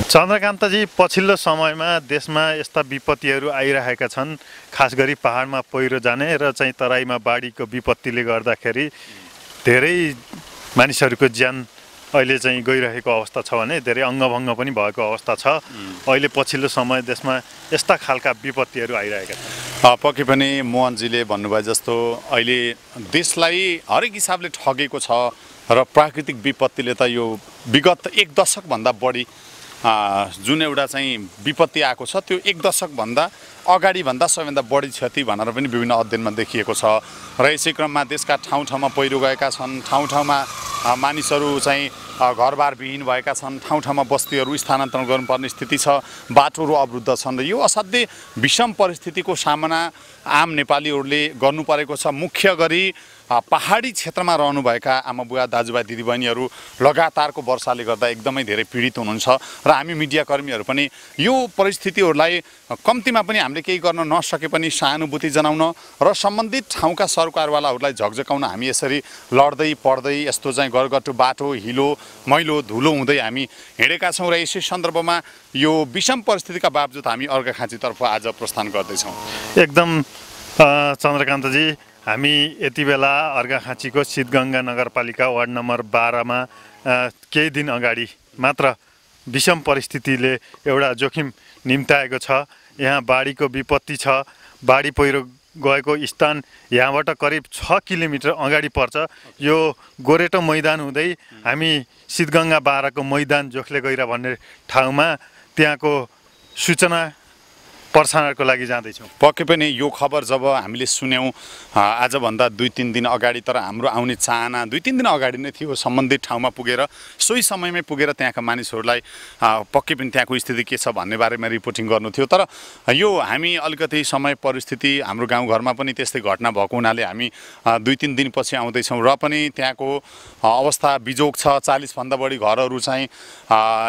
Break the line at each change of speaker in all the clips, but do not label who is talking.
चन्द्रकान्तजी, पछिल्लो समयमा देशमा यस्ता विपत्तिहरू आइरहेका छन्, खास गरी पहाडमा पहिरो जाने र चाहिँ तराईमा बाढीको विपत्तिले गर्दाखेरि धेरै मानिसहरूको ज्यान अहिले चाहिँ गइरहेको अवस्था छ भने धेरै अङ्गभङ्ग पनि भएको अवस्था छ। अहिले पछिल्लो समय देशमा यस्ता खालका विपत्तिहरू आइरहेका छन्।
पक्कै पनि मोहनजीले भन्नुभयो जस्तो अहिले देशलाई हरेक हिसाबले ठगेको छ र प्राकृतिक विपत्तिले त यो विगत 1 दशकभन्दा बढी जुन एउटा चाहिँ विपत्ति आएको छ त्यो 1 दशकभन्दा अगाडिभन्दा सबैभन्दा बढी क्षति भनेर पनि विभिन्न अध्ययनमा देखिएको छ। र यसै क्रममा देशका ठाउँ ठाउँमा पहिरो गएका छन्, ठाउँ ठाउँमा मानिसहरू चाहिँ घरबार विहीन भएका छन्, ठाउँ ठाउँमा बस्तीहरू स्थानान्तरण गर्नुपर्ने स्थिति छ, बाटोहरू अवरुद्ध छन् र यो असाध्यै विषम परिस्थितिको सामना आम नेपालीहरूले गर्नु परेको छ। मुख्य गरी पहाडी क्षेत्रमा रहनुभएका आमाबुवा दाजुभाइ दिदीबहिनीहरू लगातारको वर्षाले गर्दा एकदमै धेरै पीडित हुनुहुन्छ र हामी मिडियाकर्मीहरू पनि यो परिस्थितिहरूलाई कम्तीमा पनि हामीले केही गर्न नसके पनि सहानुभूति जनाउन र सम्बन्धित ठाउँका सरकारवालाहरूलाई झकझकाउन हामी यसरी लड्दै पढ्दै यस्तो चाहिँ गरगटु बाटो हिलो मैलो धुलो हुँदै हामी हिँडेका छौँ र यसै सन्दर्भमा यो विषम परिस्थितिका बावजुद हामी अर्घाखाँचीतर्फ आज प्रस्थान गर्दैछौँ।
एकदम चन्द्रकान्तजी, हामी यति बेला अर्घाखाँचीको सिद्धगङ्गा नगरपालिका वार्ड नम्बर 12 मा केही दिन अगाडि मात्र विषम परिस्थितिले एउटा जोखिम निम्ताएको छ। यहाँ बाढीको विपत्ति छ। बाढी पहिरो गएको स्थान यहाँबाट करिब 6 किलोमिटर अगाडि पर्छ। यो गोरेटो मैदान हुँदै हामी सिद्धगङ्गा 12 को मैदान जोख्ले गइरा भन्ने ठाउँमा त्यहाँको सूचना प्रसारणको लागि जाँदैछौँ।
पक्कै पनि यो खबर जब हामीले सुन्यौँ आजभन्दा 2-3 दिन अगाडि, तर हाम्रो आउने चाहना 2-3 दिन अगाडि नै थियो सम्बन्धित ठाउँमा पुगेर सोही समयमै पुगेर त्यहाँका मानिसहरूलाई पक्कै पनि त्यहाँको स्थिति के छ भन्ने बारेमा रिपोर्टिङ गर्नु थियो। तर यो हामी अलिकति समय परिस्थिति हाम्रो गाउँघरमा पनि त्यस्तै घटना भएको हुनाले हामी 2-3 दिनपछि आउँदैछौँ र पनि त्यहाँको अवस्था बिजोग छ। 40 भन्दा बढी घरहरू चाहिँ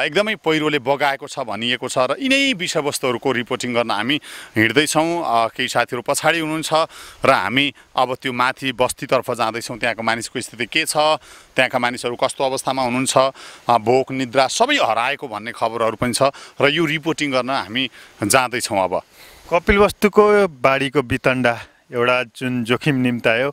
एकदमै पहिरोले बगाएको छ भनिएको छ र यिनै विषयवस्तुहरूको रिपोर्टिङ गर्न हामी हिँड्दैछौँ। केही साथीहरू पछाडि हुनुहुन्छ र हामी अब त्यो माथि बस्तीतर्फ जाँदैछौँ। त्यहाँको मानिसको स्थिति के छ, त्यहाँका मानिसहरू कस्तो अवस्थामा हुनुहुन्छ, भोक निद्रा सबै हराएको भन्ने खबरहरू पनि छ र यो रिपोर्टिङ गर्न हामी जाँदैछौँ। अब
कपिलवस्तुको बाढीको वितण्डा एउटा जुन जोखिम निम्तायो,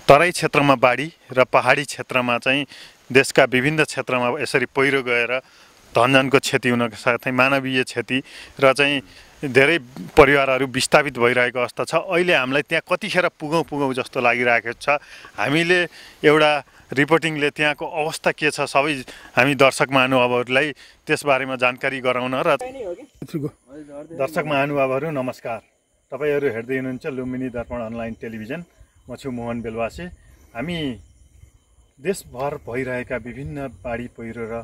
तराई क्षेत्रमा बाढी र पहाडी क्षेत्रमा चाहिँ देशका विभिन्न क्षेत्रमा यसरी पहिरो गएर धनजनको क्षति हुनका साथै मानवीय क्षति र चाहिँ धेरै परिवारहरू विस्थापित भइरहेको अवस्था छ। अहिले हामीलाई त्यहाँ कतिखेर पुगौँ जस्तो लागिरहेको छ। हामीले एउटा रिपोर्टिङले त्यहाँको अवस्था के छ सबै हामी दर्शक महानुभावहरूलाई त्यसबारेमा जानकारी गराउन र दर्शक महानुभावहरू नमस्कार, तपाईँहरू हेर्दै हुनुहुन्छ लुम्बिनी दर्पण अनलाइन टेलिभिजन। म छु मोहन बेलवासे। हामी देशभर भइरहेका विभिन्न बाढी पहिरो र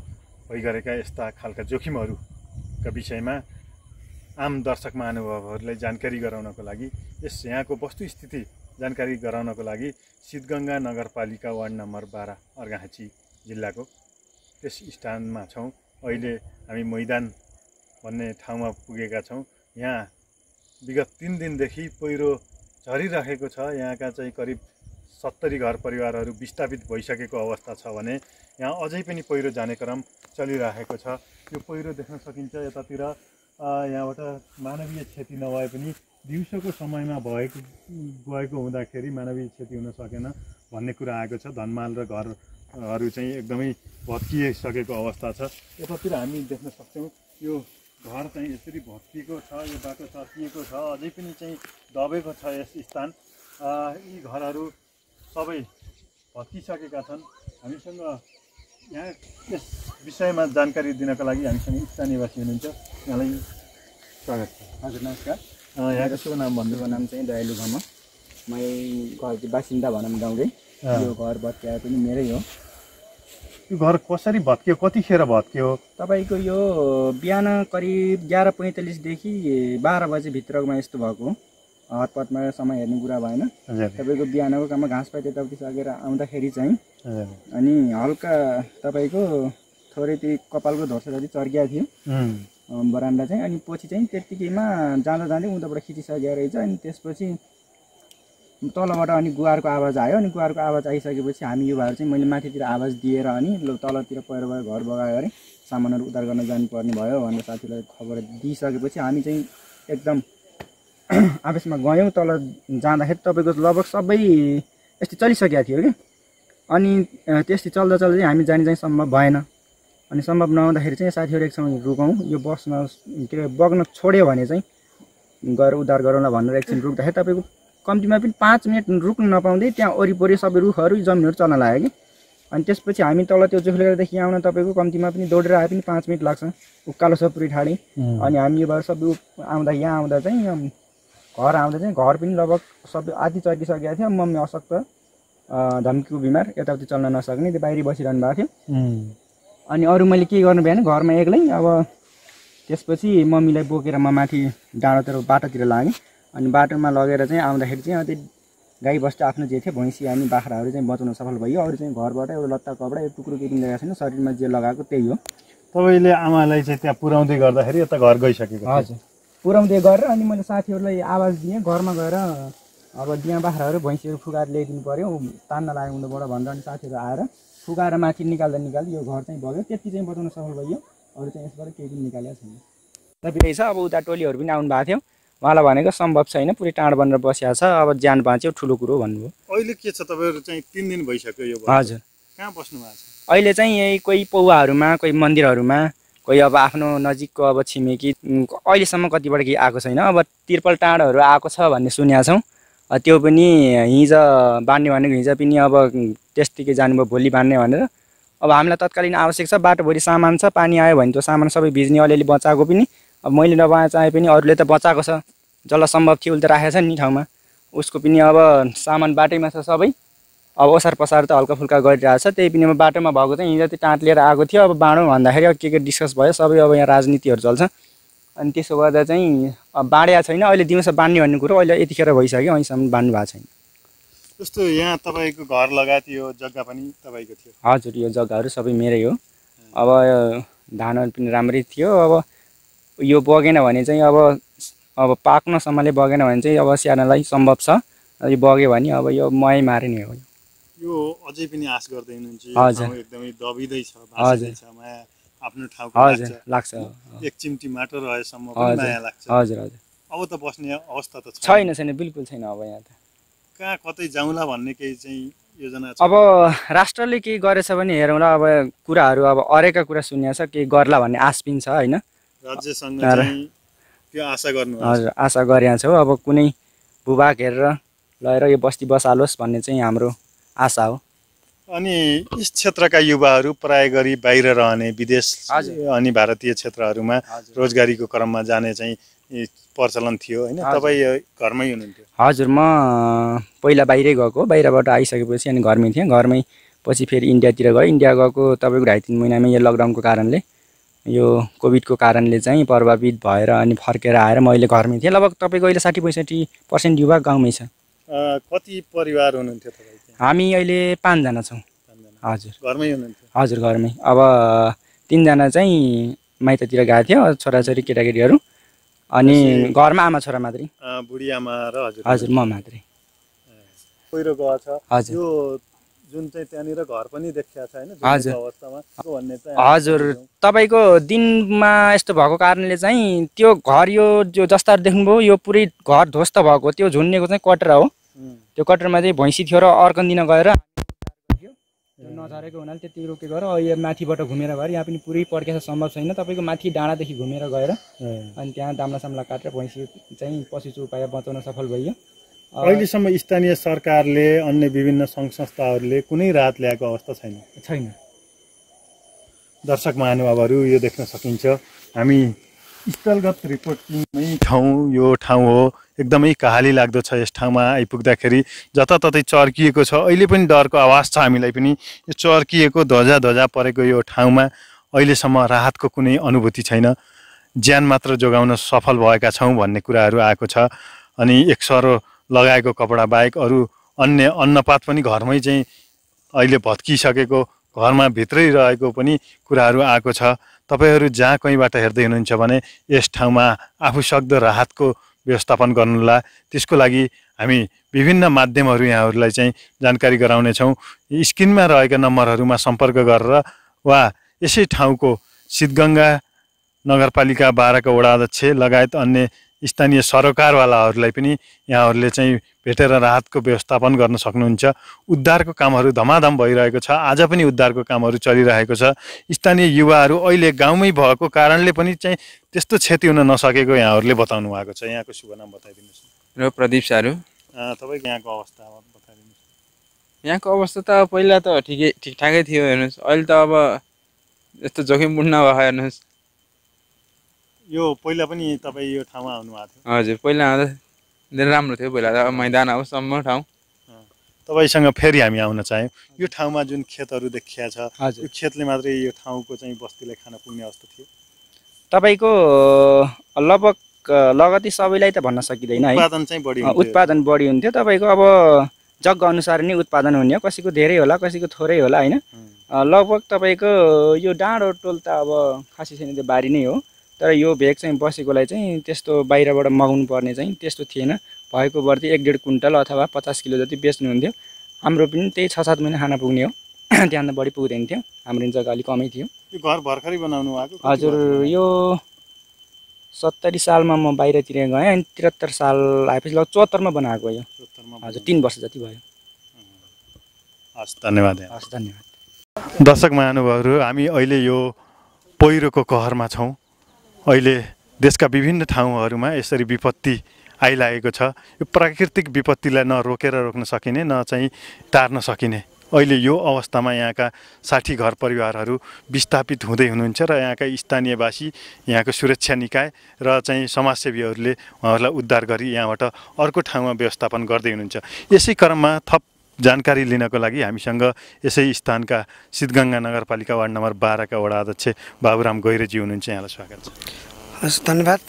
भइगरेका यस्ता खालका जोखिमहरूका विषयमा आम दर्शक महानुभावहरूलाई जानकारी गराउनको लागि यहाँको वस्तुस्थिति जानकारी गराउनको लागि सिद्धगङ्गा नगरपालिका वार्ड नम्बर 12 अर्घाखाँची जिल्लाको त्यस स्थानमा छौँ। अहिले हामी मैदान भन्ने ठाउँमा पुगेका छौँ। यहाँ विगत 3 दिनदेखि पहिरो झरिरहेको छ। यहाँका चाहिँ करिब 70 घर परिवारहरू विस्थापित भइसकेको अवस्था छ भने यहाँ अझै पनि पहिरो जाने क्रम चलिरहेको छ। यो पहिरो देख्न सकिन्छ यतातिर। यहाँबाट मानवीय क्षति नभए पनि दिउँसोको समयमा गएको हुँदाखेरि मानवीय क्षति हुन सकेन भन्ने कुरा आएको छ। धनमाल र घरहरू चाहिँ एकदमै भत्किसकेको अवस्था छ। यतातिर हामी देख्न सक्छौँ यो घर चाहिँ यसरी भत्किएको छ, यो बाटो चर्किएको छ, अझै पनि चाहिँ दबेको छ यस स्थान। यी घरहरू सबै भत्किसकेका छन्। हामीसँग यहाँ यस विषयमा जानकारी दिनको लागि हामीसँग स्थानीय निवासी हुनुहुन्छ। यहाँलाई स्वागत छ।
हजुर नमस्कार।
यहाँको शुभ नाम भन्नुको
नाम चाहिँ दयालु घम। म घरको बासिन्दा भनौँ गाउँकै। यो घर भत्किएको पनि मेरै हो।
यो घर कसरी भत्कियो, कतिखेर भत्कियो?
तपाईँको यो बिहान करिब 11:45 देखि 12 बजेभित्रकोमा यस्तो भएको। हतपतमा समय हेर्ने कुरा भएन। तपाईँको बिहानको काममा घाँसपात यताउति सकेर आउँदाखेरि चाहिँ अनि हल्का तपाईँको थोरै त्यो कपालको धर्सा जति चर्किएको थियो बरान्डा चाहिँ। अनि पछि चाहिँ त्यत्तिकैमा जाँदा जाँदै उताबाट खिचिसकेको रहेछ। अनि त्यसपछि तलबाट अनि गुहारको आवाज आयो। अनि गुहारको आवाज आइसकेपछि हामी युवाहरू चाहिँ मैले माथितिर आवाज दिएर अनि तलतिर पहिरो भएर घर बगायो अरे सामानहरू उद्धार गर्न जानुपर्ने भयो भनेर साथीलाई खबर दिइसकेपछि हामी चाहिँ एकदम आवेशमा गयौँ। तल जाँदाखेरि तपाईँको लगभग सबै यस्तै चलिसकेको थियो कि अनि त्यस्तै चल्दा चल्दै हामी जाने चाहिँ सम्भव भएन। अनि सम्भव नहुँदाखेरि चाहिँ साथीहरू एकछिन रुकौँ, यो बस्न के अरे बग्न छोड्यो भने चाहिँ गएर उद्धार गरौँला भनेर एकछिन रुक्दाखेरि तपाईँको कम्तीमा पनि 5 मिनट रुक्न नपाउँदै त्यहाँ वरिपरि सबै रुखहरू जमिनहरू चल्न लाग्यो कि। अनि त्यसपछि हामी तल त्यो जोखलेरदेखि आउन तपाईँको कम्तीमा पनि दौडेर आए पनि 5 मिनट लाग्छ, उकालो छ पुरै ठाडी। अनि हामी यो भएर सबै आउँदा यहाँ आउँदा चाहिँ घर आउँदा चाहिँ घर पनि लगभग सबै आधी चर्किसकेको थियो। मम्मी अशक्त धम्कीको बिमार, यताउति चल्न नसक्ने, त्यो बाहिर बसिरहनु भएको थियो। अनि अरू मैले के गर्नु भएन, घरमा एक्लै। अब त्यसपछि मम्मीलाई बोकेर म माथि डाँडोतिर बाटोतिर लागेँ। अनि बाटोमा लगेर चाहिँ आउँदाखेरि चाहिँ त्यो गाई बस्तु आफ्नो जे थियो भैँसी अनि बाख्राहरू चाहिँ बचाउन सफल भयो। अरू चाहिँ घरबाट एउटा लत्ता कपडा एक टुक्रो केही पनि ल्याएको छैन, शरीरमा जे लगाएको त्यही हो।
तपाईँले आमालाई चाहिँ त्यहाँ पुर्याउँदै गर्दाखेरि यता घर गइसकेको?
हजुर, पुर्याउँदै गरेर अनि मैले साथीहरूलाई आवाज दिएँ, घरमा गएर अब बिहा बाख्राहरू भैँसीहरू फुकाएर ल्याइदिनु पऱ्यो, तान्न लाग्यो उनीबाट भनेर। अनि साथीहरू आएर फुकाएर माथि निकाल्दा यो घर चाहिँ भयो। त्यति चाहिँ बचाउन सफल भयो। अरू चाहिँ यसबाट केही पनि निकालेको छैन। तपाईँ छ अब उता टोलीहरू पनि आउनु भएको थियो, उहाँलाई भनेको सम्भव छैन, पुरै टाढ बनेर बसिएको छ, अब ज्यान बाँच्यो ठुलो कुरो भन्नुभयो।
अहिले के छ, तपाईँहरू चाहिँ 3 दिन भइसक्यो यो?
हजुर।
कहाँ बस्नु भएको छ
अहिले? चाहिँ यही कोही पौवाहरूमा, कोही मन्दिरहरूमा, कोही अब आफ्नो नजिकको अब छिमेकी। अहिलेसम्म कतिबाट केही आएको छैन। अब तिर्पल टाँडहरू आएको छ भन्ने सुनेका छौँ, त्यो पनि हिजो बाँड्ने भनेको हिजो पनि अब त्यस्तिकै जानुभयो, भोलि बाँड्ने भनेर। अब हामीलाई तत्कालीन आवश्यक छ, बाटोभरि सामान छ, पानी आयो भने त्यो सामान सबै भिज्ने, अलिअलि बचाएको पनि। अब मैले नबचाए पनि अरूले त बचाएको छ, जसलाई सम्भव थियो उसले त राखेको छ नि ठाउँमा, उसको पनि अब सामान बाटैमा छ सबै। अब ओसार पसार त हल्का फुल्का गरिरहेको छ, त्यही पनि अब बाटोमा भएको चाहिँ हिजो त्यो टाँट लिएर आएको थियो। अब बाँडौँ भन्दाखेरि अब के डिस्कस भयो, सबै अब यहाँ राजनीतिहरू चल्छ। अनि त्यसो गर्दा चाहिँ अब बाँडेको छैन। अहिले दिउँसो बाँड्ने भन्ने कुरो अहिले यतिखेर भइसक्यो, अहिलेसम्म बाँड्नु भएको छैन।
जस्तो यहाँ तपाईँको घर लगायत यो जग्गा पनि तपाईँको थियो?
हजुर, यो जग्गाहरू सबै मेरै हो। अब धानहरू पनि राम्रै थियो। अब यो बगेन भने चाहिँ अब पाक्नसम्मले बगेन भने चाहिँ अब स्याहार्नलाई सम्भव छ। यो बग्यो भने अब यो मयै मारे नै हो।
यो अझै पनि आश गर्दै हुनुहुन्छ?
हजुर,
एकदमै दबिँदै छ,
हजुर,
माया आफ्नो ठाउँको
हजुर लाग्छ।
एक चिम्टी माटो रहेसम्म पनि माया लाग्छ।
हजुर हजुर।
अब त बस्ने अवस्था त
छैन, बिल्कुल छैन। अब यहाँ त
कहाँ कतै जाउँला भन्ने केही चाहिँ योजना छ?
अब राष्ट्रले केही गरेछ भने हेरौँला। अब कुराहरू अब अरेका कुरा सुनिएको छ, केही गर्ला भन्ने आश पनि छ होइन।
राज्यसँग चाहिँ त्यो आशा गर्नु?
हजुर, आशा गरेका छौँ। अब कुनै भूभाग हेरेर लगेर यो बस्ती बसालोस् भन्ने चाहिँ हाम्रो आशा हो।
अनि यस क्षेत्रका युवाहरू प्राय गरी बाहिर रहने, विदेश अनि भारतीय क्षेत्रहरूमा रोजगारीको क्रममा जाने चाहिँ प्रचलन थियो होइन? तपाईँ घरमै हुनुहुन्थ्यो?
हजुर, म पहिला बाहिरै गएको, बाहिरबाट आइसकेपछि अनि घरमै थिएँ। घरमै पछि फेरि इन्डियातिर गएँ। इन्डिया गएको तपाईँको 2.5-3 महिनामै यो लकडाउनको कारणले, यो कोभिडको कारणले चाहिँ प्रभावित भएर अनि फर्केर आएर मैले घरमै थिएँ। लगभग तपाईँको अहिले 60-65% युवा गाउँमै छ।
कति परिवार हुनुहुन्थ्यो तपाईँ?
हामी अहिले 5 जना छौँ। हजुर,
घरमै हुनुहुन्थ्यो?
हजुर, घरमै। अब 3 जना चाहिँ माइततिर गएको थियो, छोराछोरी केटाकेटीहरू। अनि घरमा आमा छोरा मात्रै।
बुढी आमा र हजुर?
हजुर, म मात्रै।
पहिरो गएको छ?
हजुर।
यो जुन चाहिँ त्यहाँनिर घर पनि देखिएको छ होइन
हजुर
अवस्थामा भन्ने चाहिँ?
हजुर, तपाईँको दिनमा यस्तो भएको कारणले चाहिँ त्यो घर यो जो जस्ता देख्नुभयो यो पुरै घर ध्वस्त भएको, त्यो झुन्नेको चाहिँ कटरा हो। त्यो कटरमा चाहिँ भैँसी थियो र अर्कन दिन गएर नझरेको हुनाले त्यति रोके गएर यो माथिबाट घुमेर गएर यहाँ पनि पुरै पड्केछ, सम्भव छैन। तपाईँको माथि डाँडादेखि घुमेर गएर अनि त्यहाँ दाम्लासाम्ला काटेर भैँसी चाहिँ पशु उपाय बचाउन सफल भइयो।
अहिलेसम्म स्थानीय सरकारले, अन्य विभिन्न सङ्घ संस्थाहरूले कुनै राहत ल्याएको अवस्था छैन? दर्शक महानुभावहरू, यो देख्न सकिन्छ हामी स्थलगत रिपोर्टिङमै यो ठाउँ हो। एकदमै कहाली लाग्दो छ यस ठाउँमा आइपुग्दाखेरि। जताततै चर्किएको छ, अहिले पनि डरको आवाज छ हामीलाई पनि। यो चर्किएको ध्वजा परेको यो ठाउँमा अहिलेसम्म राहतको कुनै अनुभूति छैन। ज्यान मात्र जोगाउन सफल भएका छौँ भन्ने कुराहरू आएको छ। अनि एक सरो लगाएको कपडा बाहेक अरू अन्य अन्नपात पनि घरमै चाहिँ अहिले भत्किसकेको, घरमा भित्रै रहेको पनि कुराहरू आएको छ। तपाईहरू जहाँ कहीँबाट हेर्दै हुनुहुन्छ भने यस ठाउँमा आफूसक्दो राहतको व्यवस्थापन गर्नुला, त्यसको लागि हामी विभिन्न माध्यमहरू यहाँहरूलाई चाहिँ जानकारी गराउनेछौँ। स्क्रिनमा रहेका नम्बरहरूमा सम्पर्क गरेर वा यसै ठाउँको सिद्धगङ्गा नगरपालिका 12 का वडा अध्यक्ष लगायत अन्य स्थानीय सरोकारवालाहरूलाई पनि यहाँहरूले चाहिँ भेटेर राहतको व्यवस्थापन गर्न सक्नुहुन्छ। उद्धारको कामहरू धमाधम भइरहेको छ। आज पनि उद्धारको कामहरू चलिरहेको छ। स्थानीय युवाहरू अहिले गाउँमै भएको कारणले पनि चाहिँ त्यस्तो क्षति हुन नसकेको यहाँहरूले बताउनु भएको छ। यहाँको शुभ नाम बताइदिनुहोस्।
र प्रदीप सारू।
तपाईँको यहाँको अवस्था बताइदिनुहोस्।
यहाँको अवस्था त पहिला त ठिकठाकै थियो हेर्नुहोस्, अहिले त अब यस्तो जोखिमपूर्ण भयो हेर्नुहोस्।
यो पहिला पनि तपाईँ यो ठाउँमा आउनुभएको थियो?
हजुर, पहिला आउँदा धेरै राम्रो थियो। पहिला त मैदान अब सम्म ठाउँ।
तपाईँसँग फेरि हामी आउन चाह्यौँ। यो ठाउँमा जुन खेतहरू देखिया छ,
हजुर,
यो खेतले मात्रै यो ठाउँको चाहिँ बस्तीलाई खान पुग्ने अवस्था थियो?
तपाईँको लगभग लगती सबैलाई त भन्न सकिँदैन है।
उत्पादन चाहिँ बढी हुन्थ्यो।
उत्पादन बढी हुन्थ्यो। तपाईँको अब जग्गा अनुसार नै उत्पादन हुने हो। कसैको धेरै होला, कसैको थोरै होला होइन। लगभग तपाईँको यो डाँडो टोल त अब खासै छैन, त्यो बारी नै हो। तर यो भेग चाहिँ बसेकोलाई चाहिँ त्यस्तो बाहिरबाट मगाउनु पर्ने चाहिँ त्यस्तो थिएन। भएको बढ्ती 1-1.5 कुइन्टल अथवा 50 किलो जति बेच्नुहुन्थ्यो। हाम्रो पनि त्यही 6-7 महिना खान पुग्ने हो। त्यहाँभन्दा बढी पुग्दैन थियो। हाम्रो जग्गा अलिक कमै थियो।
यो घर भर्खरै बनाउनु भएको?
हजुर, यो 70 सालमा म बाहिरतिर गएँ अनि 73 साल आएपछि लगभग 74 मा बनाएको यो। हजुर, 3 वर्ष जति भयो।
हस्, धन्यवाद।
हस्, धन्यवाद।
दर्शक महानुभावहरू, हामी अहिले यो पहिरोको कहरमा छौँ। अहिले देशका विभिन्न ठाउँहरूमा यसरी विपत्ति आइलागेको छ। यो प्राकृतिक विपत्तिलाई न रोकेर रोक्न सकिने, न चाहिँ टार्न सकिने। अहिले यो अवस्थामा यहाँका 60 घर परिवारहरू विस्थापित हुँदै हुनुहुन्छ र यहाँका स्थानीयवासी, यहाँको सुरक्षा निकाय र चाहिँ समाजसेवीहरूले उहाँहरूलाई उद्धार गरी यहाँबाट अर्को ठाउँमा व्यवस्थापन गर्दै हुनुहुन्छ। यसै क्रममा थप जानकारी लिनको लागि हामीसँग यसै स्थानका सिद्धगङ्गा नगरपालिका वार्ड नम्बर 12 का वडा अध्यक्ष बाबुराम गैरेजी हुनुहुन्छ। यहाँलाई स्वागत छ।
हस्, धन्यवाद।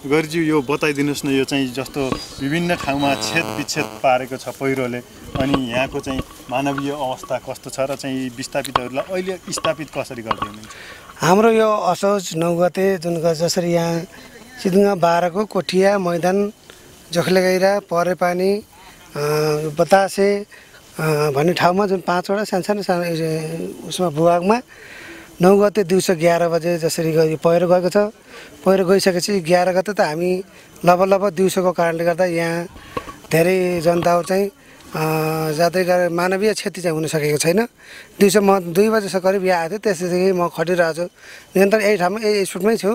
गैरेजी, यो बताइदिनुहोस् न, यो चाहिँ जस्तो विभिन्न ठाउँमा छेदविच्छेद पारेको छ पहिरोले, अनि यहाँको चाहिँ मानवीय अवस्था कस्तो छ र चाहिँ विस्थापितहरूलाई अहिले स्थापित कसरी गर्दै हुनुहुन्छ?
हाम्रो यो असोज 9 गते जुन जसरी यहाँ सिद्धगङ्गा 12 को कोठिया मैदान जोखलेगैरा परेपानी बतासे भन्ने ठाउँमा जुन 5 वटा सानो उसमा भूभागमा 9 गते दिउँसो 11 बजे जसरी पहिरो गएको छ। पहिरो गइसकेपछि 11 गते त हामी लगभग दिउँसोको कारणले गर्दा यहाँ धेरै जनताहरू चाहिँ जाँदै गएर मानवीय क्षति चाहिँ हुन सकेको छैन। दिउँसो म 2 बजेसम्म करिब यहाँ आएको थिएँ। त्यसपछि म खटिरहेको छु। निरन्तर यही ठाउँमा यही स्पोटमै छु।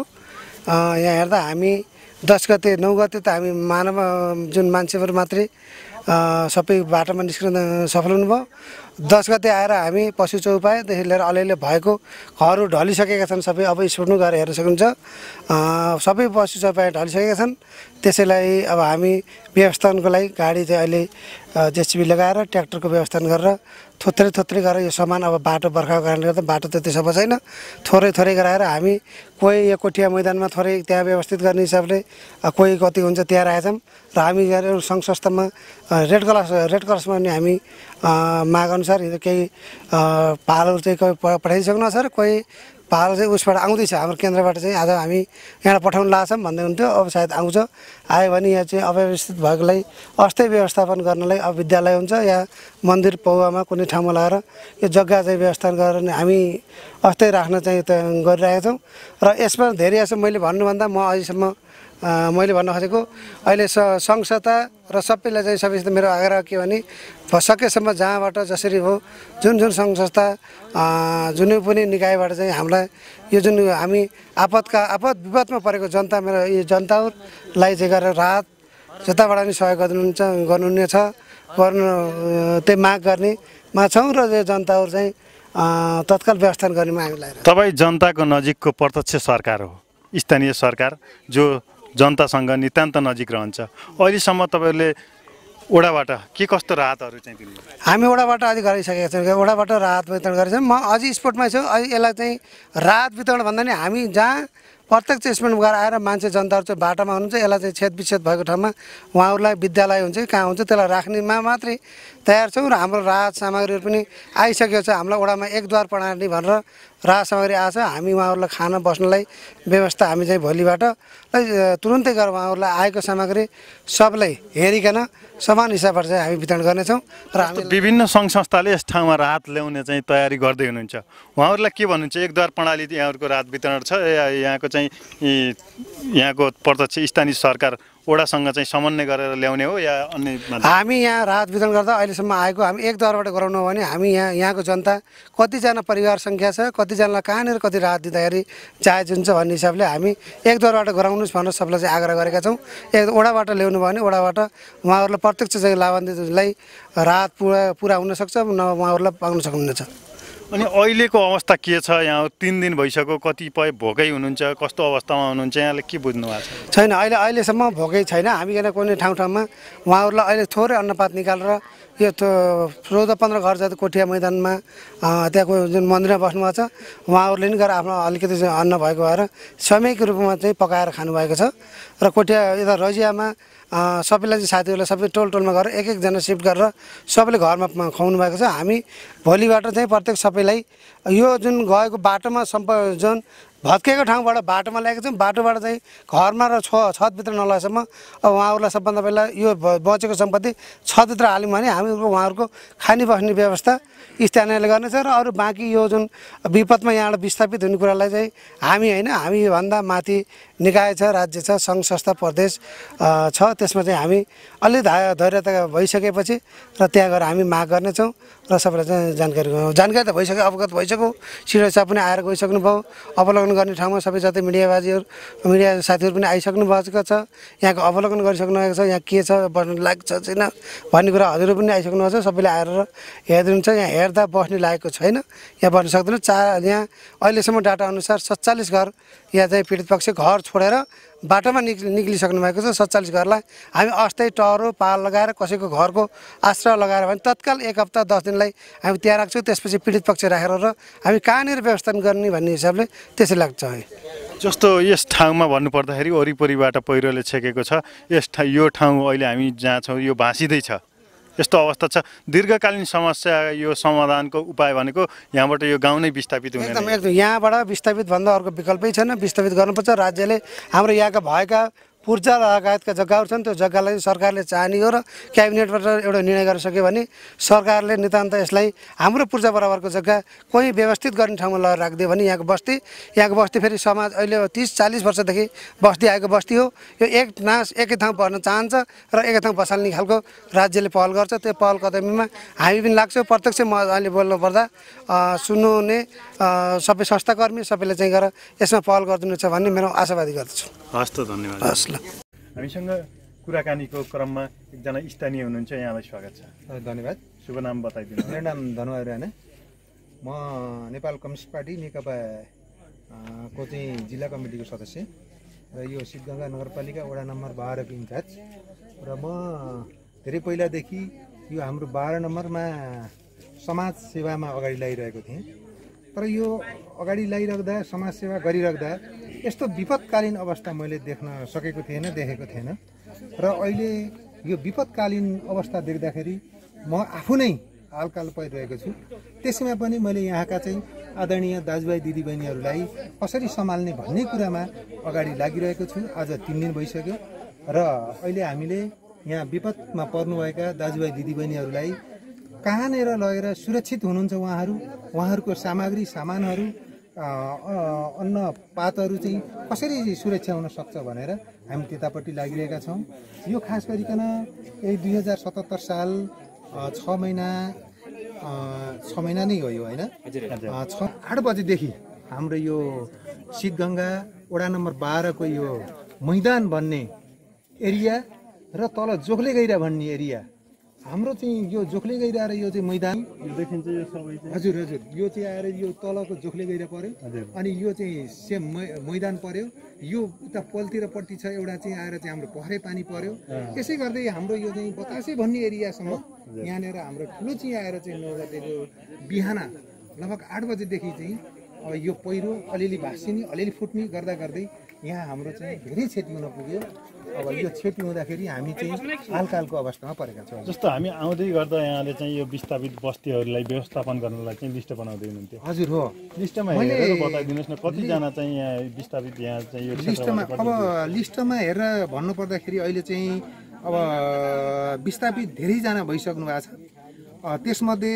यहाँ हेर्दा हामी 10 गते 9 गते त हामी मानव जुन मान्छेहरू मात्रै सबै बाटोमा निस्किन सफल हुनुभयो। 10 गते आएर हामी पशु चौपायादेखि लिएर अलिअलि भएको घरहरू ढलिसकेका छन्। सबै अब स्पोटमा गएर हेर्न सक्नुहुन्छ। सबै पशु चौपाया ढलिसकेका छन्। त्यसैलाई अब हामी व्यवस्थापनको लागि गाडी चाहिँ अहिले जेसिबी लगाएर ट्र्याक्टरको व्यवस्थापन गरेर थोत्रै गरेर यो सामान अब बाटो बर्खाको कारणले गर्दा बाटो त्यति सफा छैन। थोरै गराएर हामी कोही यो कोठिया मैदानमा थोरै त्यहाँ व्यवस्थित गर्ने हिसाबले कोही कति हुन्छ त्यहाँ राखेछौँ र हामी सङ्घ संस्थामा रेड क्रसमा पनि हामी माग अनुसार केही पालहरू चाहिँ कोही पठाइसक्नु छ र कोही पाल चाहिँ उसबाट आउँदैछ। हाम्रो केन्द्रबाट चाहिँ आज हामी यहाँ पठाउनु लाग्छौँ भन्दै हुन्थ्यो। अब सायद आउँछ। आयो भने यहाँ चाहिँ अव्यवस्थित भएकोलाई अस्थायी व्यवस्थापन गर्नलाई अब विद्यालय हुन्छ या मन्दिर पौवामा कुनै ठाउँमा लगाएर यो जग्गा चाहिँ व्यवस्थापन गरेर हामी अस्थायी राख्न चाहिँ गरिरहेका छौँ। र यसमा धेरै जस्तो मैले भन्नुभन्दा म अहिलेसम्म मैले भन्न खोजेको अहिले सङ्घ संस्था र सबैलाई चाहिँ सबैसित मेरो आग्रह के भने सकेसम्म जहाँबाट जसरी हो जुन सङ्घ संस्था जुनै पनि निकायबाट चाहिँ हामीलाई यो जुन हामी आपद विपदमा परेको जनता मेरो यो जनताहरूलाई चाहिँ गरेर राहत जताबाट पनि सहयोग गर्नुहुने छ त्यही माग गर्नेमा छौँ र यो जनताहरू चाहिँ तत्काल व्यवस्थापन गर्नेमा हामी लागेर।
तपाईँ जनताको नजिकको प्रत्यक्ष सरकार हो, स्थानीय सरकार जो जनतासँग नितान्त नजिक रहन्छ। अहिलेसम्म तपाईँहरूले ओडाबाट के कस्तो राहतहरू चाहिँ दिनु?
हामी ओडाबाट अझै गरिसकेका छौँ। ओडाबाट राहत वितरण गरेका छौँ। म अझै स्पोर्टमै छु। अहिले यसलाई चाहिँ राहत वितरण भन्दा नि हामी जहाँ प्रत्यक्ष स्टेटमेन्ट गरेर आएर मान्छे जनताहरू चाहिँ बाटोमा हुनुहुन्छ, यसलाई चाहिँ छेदविच्छेद भएको ठाउँमा उहाँहरूलाई विद्यालय हुन्छ कि कहाँ हुन्छ त्यसलाई राख्नेमा मात्रै तयार छौँ। र हाम्रो राहत सामग्रीहरू पनि आइसकेको छ। हामीलाई वडामा एक द्वार प्रणाली भनेर राहत सामग्री आएको छ। हामी उहाँहरूलाई खान बस्नलाई व्यवस्था हामी चाहिँ भोलिबाट तुरुन्तै गरेर उहाँहरूलाई आएको सामग्री सबलाई हेरिकन समान हिसाबबाट चाहिँ हामी वितरण गर्नेछौँ। र हामी
विभिन्न सङ्घ संस्थाले यस ठाउँमा राहत ल्याउने चाहिँ तयारी गर्दै हुनुहुन्छ, उहाँहरूलाई के भन्नुहुन्छ? एक द्वार प्रणाली यहाँहरूको राहत वितरण छ या यहाँको चाहिँ यहाँको प्रत्यक्ष स्थानीय सरकार वडासँग चाहिँ समन्वय गरेर ल्याउने हो या अन्य?
हामी यहाँ राहत वितरण गर्दा अहिलेसम्म आएको हामी एक द्वारबाट गराउनु हो भने हामी यहाँको जनता कतिजना परिवार सङ्ख्या छ, कतिजनालाई कहाँनिर कति राहत दिँदाखेरि जायज हुन्छ भन्ने हिसाबले हामी एक द्वारबाट गराउनुहोस् भनेर सबलाई चाहिँ आग्रह गरेका छौँ। एक वडाबाट ल्याउनु भयो भने वडाबाट उहाँहरूलाई प्रत्यक्ष चाहिँ लाभान्वितलाई राहत पुरा हुनसक्छ, उहाँहरूलाई पाउन सक्नुहुनेछ।
अनि अहिलेको अवस्था के छ? यहाँ 3 दिन भइसक्यो, कतिपय भोकै हुनुहुन्छ, कस्तो अवस्थामा हुनुहुन्छ, यहाँले के बुझ्नु भएको छ?
छैन, अहिलेसम्म भोकै छैन। हामी कुनै ठाउँमा उहाँहरूलाई अहिले थोरै अन्नपात निकालेर यो 14-15 घर जति कोठिया मैदानमा त्यहाँको जुन मन्दिरमा बस्नुभएको छ उहाँहरूले नि गरेर आफ्नो अलिकति अन्न भएको भएर सामूहिक रूपमा चाहिँ पकाएर खानुभएको छ। र कोठिया यता रजियामा सबैलाई चाहिँ साथीहरूलाई सबै टोलमा गएर एक-एकजना सिफ्ट गरेर सबैले घरमा खुवाउनु भएको छ। हामी भोलिबाट चाहिँ प्रत्येक सबैलाई यो जुन गएको बाटोमा जुन भत्केको ठाउँबाट बाटोमा ल्याएको छौँ, बाटोबाट चाहिँ घरमा र छतभित्र नलाएसम्म अब उहाँहरूलाई सबभन्दा पहिला यो बचेको सम्पत्ति छतभित्र हाल्यौँ भने हामीहरूको उहाँहरूको खाने बस्ने व्यवस्था स्थानीयले गर्नेछ। र अरू बाँकी यो जुन विपदमा यहाँबाट विस्थापित हुने कुरालाई चाहिँ हामी होइन, हामीभन्दा माथि निकाय छ, राज्य छ, सङ्घ संस्था प्रदेश छ, त्यसमा चाहिँ हामी अलि धैर्यता भइसकेपछि र त्यहाँ गएर हामी माग गर्नेछौँ र सबैलाई चाहिँ जानकारी त भइसक्यो, अवगत भइसक्यो। सिडिओ साहब पनि आएर गइसक्नु भयो, अवलोकन गर्ने ठाउँमा सबै जति मिडिया साथीहरू पनि आइसक्नु भएको छ, यहाँको अवलोकन गरिसक्नु भएको छ, यहाँ के छ बस्नु लायक छ छैन भन्ने कुरा हजुरहरू पनि आइसक्नु भएको छ। सबैले आएर हेरिदिनुहुन्छ। यहाँ हेर्दा बस्ने लायकको छैन, यहाँ बस्न सक्दैन। यहाँ अहिलेसम्म डाटा अनुसार 47 घर यहाँ चाहिँ पीडित पक्ष घर छोडेर बाटोमा निक्लिसक्नु भएको छ। 47 घरलाई हामी अस्थायी टहरो पाल लगाएर कसैको घरको आश्रय लगाएर भने तत्काल 1 हप्ता 10 दिनलाई हामी त्यहाँ राख्छौँ। त्यसपछि पीडित पक्ष राखेर र हामी कहाँनिर व्यवस्थापन गर्ने भन्ने हिसाबले त्यसै लाग्छ।
जस्तो यस ठाउँमा भन्नुपर्दाखेरि वरिपरिबाट पहिरोले छेकेको छ, यो ठाउँ अहिले हामी जहाँ छौँ यो भाँसिँदै छ, यस्तो अवस्था छ। दीर्घकालीन समस्या यो समाधानको उपाय भनेको यहाँबाट यो गाउँ नै विस्थापित हुने?
एकदम यहाँबाट विस्थापित भन्दा अर्को विकल्पै छैन। विस्थापित गर्नुपर्छ। राज्यले हाम्रो यहाँका भएका पूर्जा लगायतका जग्गाहरू छन्, त्यो जग्गालाई सरकारले चाहने हो र क्याबिनेटबाट एउटा निर्णय गर्न सक्यो भने सरकारले नितान्त यसलाई हाम्रो पूर्जा बराबरको जग्गा कोही व्यवस्थित गर्ने ठाउँमा लगेर राखिदियो भने यहाँको बस्ती फेरि समाज अहिले 30-40 वर्षदेखि बस्ती आएको बस्ती हो। यो एकै ठाउँ पर्न चाहन्छ र एकै ठाउँ बसाल्ने खालको राज्यले पहल गर्छ। त्यो पहल कदमीमा हामी पनि लाग्छौँ। प्रत्यक्ष म अहिले बोल्नुपर्दा सुन्नुहुने सबै संस्थाकर्मी सबैले चाहिँ गरेर यसमा पहल गरिदिनुहुन्छ भन्ने मेरो आशावादी गर्दछु।
हस् त, धन्यवाद। हामीसँग कुराकानीको क्रममा एकजना स्थानीय हुनुहुन्छ, यहाँलाई स्वागत छ।
धन्यवाद।
शुभ नाम बताइदिनु।
मेरो नाम धनुबहादुर राणा, म नेपाल कम्युनिस्ट पार्टी नेकपा को चाहिँ जिल्ला कमिटीको सदस्य र यो सिद्धगङ्गा नगरपालिका वडा नम्बर 12 को इन्चार्ज। र म धेरै पहिलादेखि यो हाम्रो 12 नम्बरमा समाज सेवामा अगाडि लागिरहेको थिएँ। तर यो अगाडि लागिराख्दा समाज सेवा गरिराख्दा यस्तो विपदकालीन अवस्था मैले देखेको थिएन। र अहिले यो विपदकालीन अवस्था देख्दाखेरि म आफू नै हालकाल परिरहेको छु। त्यसैमा पनि मैले यहाँका चाहिँ आदरणीय दाजुभाइ दिदीबहिनीहरूलाई कसरी सम्हाल्ने भन्ने कुरामा अगाडि लागिरहेको छु। आज 3 दिन भइसक्यो र अहिले हामीले यहाँ विपदमा पर्नुभएका दाजुभाइ दिदीबहिनीहरूलाई कहाँनिर लगेर सुरक्षित हुनुहुन्छ उहाँहरूको सामानहरू अन्न पातहरू चाहिँ कसरी सुरक्षा हुन सक्छ भनेर हामी त्यतापट्टि लागिरहेका छौँ। यो खास गरिकन यही 2077 साल 6 महिना नै हो यो होइन, 8 बजेदेखि हाम्रो यो सिद्धगङ्गा वडा नम्बर 12 को यो मैदान भन्ने एरिया र तल जोख्ले गैरा भन्ने एरिया हाम्रो चाहिँ यो जोख्ले गैरा र यो चाहिँ मैदान
यो देखिन्छ। यो सबै
हजुर यो चाहिँ आएर यो तलको जोख्ले गैरा पर्यो अनि यो चाहिँ सेम मैदान पर्यो। यो उता पल्तिरपट्टि छ एउटा चाहिँ आएर चाहिँ हाम्रो पहरे पानी पर्यो। त्यसै गर्दै हाम्रो यो चाहिँ बतासे भन्ने एरियासम्म यहाँनिर हाम्रो ठुलो चाहिँ आएर चाहिँ 9 गते बिहान लगभग 8 बजेदेखि चाहिँ अब यो पहिरो अलिअलि भाँसिने अलिअलि फुट्ने गर्दा गर्दै यहाँ हाम्रो चाहिँ धेरै क्षति हुन पुग्यो। अब यो क्षति हुँदाखेरि हामी चाहिँ हालकालको अवस्थामा परेका छौँ।
जस्तो हामी आउँदै गर्दा यहाँले चाहिँ यो विस्थापित बस्तीहरूलाई व्यवस्थापन गर्नलाई चाहिँ लिस्ट बनाउँदै हुनुहुन्थ्यो।
हजुर हो,
लिस्टमा हेरेर बताइदिनुहोस् न कतिजना चाहिँ यहाँ विस्थापित यहाँ चाहिँ यो
लिस्टमा अब लिस्टमा हेरेर भन्नुपर्दाखेरि अहिले चाहिँ अब विस्थापित धेरैजना भइसक्नु भएको छ। त्यसमध्ये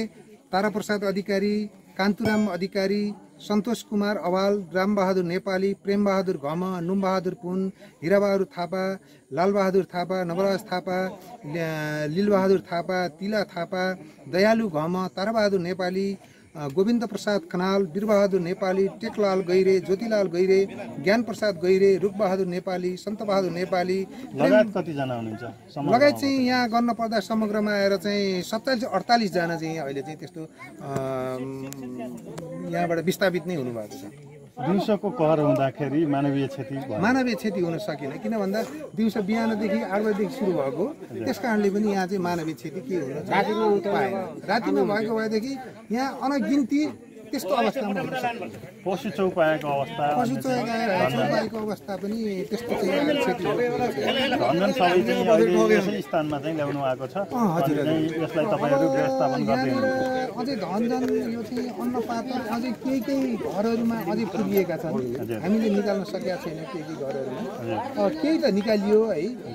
ताराप्रसाद अधिकारी, कान्तुराम अधिकारी, सन्तोष कुमार अवाल, रामबहादुर नेपाली, प्रेमबहादुर घम, नुमबहादुर पुन, हिराबहादुर थापा, लालबहादुर थापा, नवराज थापा, लीलबहादुर थापा, तिला थापा, दयालु घम, ताराबहादुर नेपाली, गोविन्द प्रसाद खनाल, वीरबहादुर नेपाली, टेकलाल गैरे, ज्योतिलाल गैरे, ज्ञान प्रसाद गैरे, रुखबहादुर नेपाली, सन्तबहादुर नेपाली
लगायत कतिजना हुनुहुन्छ?
लगायत चाहिँ यहाँ गर्न पर्दा समग्रमा आएर चाहिँ 47-48 जना चाहिँ अहिले चाहिँ त्यस्तो यहाँबाट विस्थापित नै हुनुभएको छ।
दिउँसोको कहर हुँदाखेरि मानवीय क्षति
हुन सकेन, किन भन्दा दिउँसो बिहानदेखि 8 बजेदेखि सुरु भएको, त्यस कारणले पनि यहाँ चाहिँ मानवीय क्षति के हुन पाएन। रातिमा भएको भएदेखि यहाँ अनगिन्ती त्यस्तो अवस्थामा
पशु चौपायाको
अवस्था पनि त्यस्तो चाहिँ क्षति
धनजन सबै चाहिँ अहिले यसै स्थानमा चाहिँ ल्याउनु भएको छ।
हजुर,
यसलाई तपाईँहरू व्यवस्थापन गर्दै हुनुहुन्छ।
अझै धनजन यो चाहिँ अन्नपात्र अझै केही घरहरूमा अझै पुगिएका छन्, हामीले निकाल्न सकेका छैन। केही घरहरूमा केही त निकालियो है,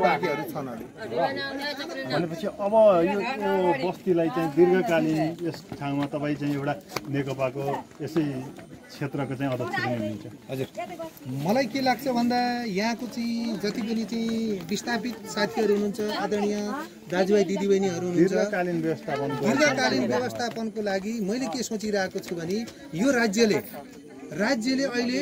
बाँकीहरू छन्।
भनेपछि अब यो बस्तीलाई चाहिँ दीर्घकालीन यस ठाउँमा तपाईँ चाहिँ एउटा नेकपाको यसै क्षेत्रको चाहिँ अध्यक्ष पनि हुनुहुन्छ।
हजुर, मलाई के लाग्छ भन्दा यहाँको चाहिँ जति पनि चाहिँ विस्थापित साथीहरू हुनुहुन्छ, आदरणीय दाजुभाइ दिदीबहिनीहरू हुनुहुन्छ, दीर्घकालीन व्यवस्थापनको लागि मैले के सोचिरहेको छु भने यो राज्यले अहिले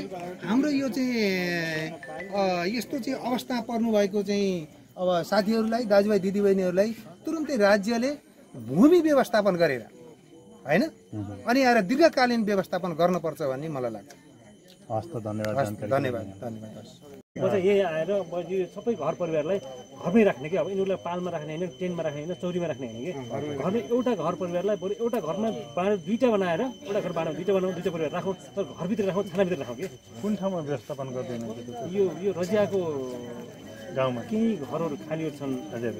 हाम्रो यो चाहिँ यस्तो चाहिँ अवस्था पर्नुभएको चाहिँ अब साथीहरूलाई, दाजुभाइ दिदीबहिनीहरूलाई तुरुन्तै राज्यले भूमि व्यवस्थापन गरेर हैन अनि आएर दीर्घकालीन व्यवस्थापन गर्नुपर्छ भन्ने मलाई लाग्छ।
हस् त, धन्यवाद।
म चाहिँ यही आएर म यो सबै घर परिवारलाई घरमै राख्ने कि अब यिनीहरूलाई पालमा राख्ने होइन, टेन्टमा राख्ने होइन, चौरीमा राख्ने होइन कि घरमा एउटा घर परिवारलाई बरु एउटा घरमा बाँडेर दुईवटा बनाएर एउटा घर बाँडेर दुईवटा बनाउँ, दुईवटा परिवार राखौँ, तर घरभित्र राखौँ, छानाभित्र राखौँ कि।
कुन ठाउँमा व्यवस्थापन गर्दैन?
यो रजियाको
गाउँमा
केही घरहरू खालीहरू छन्,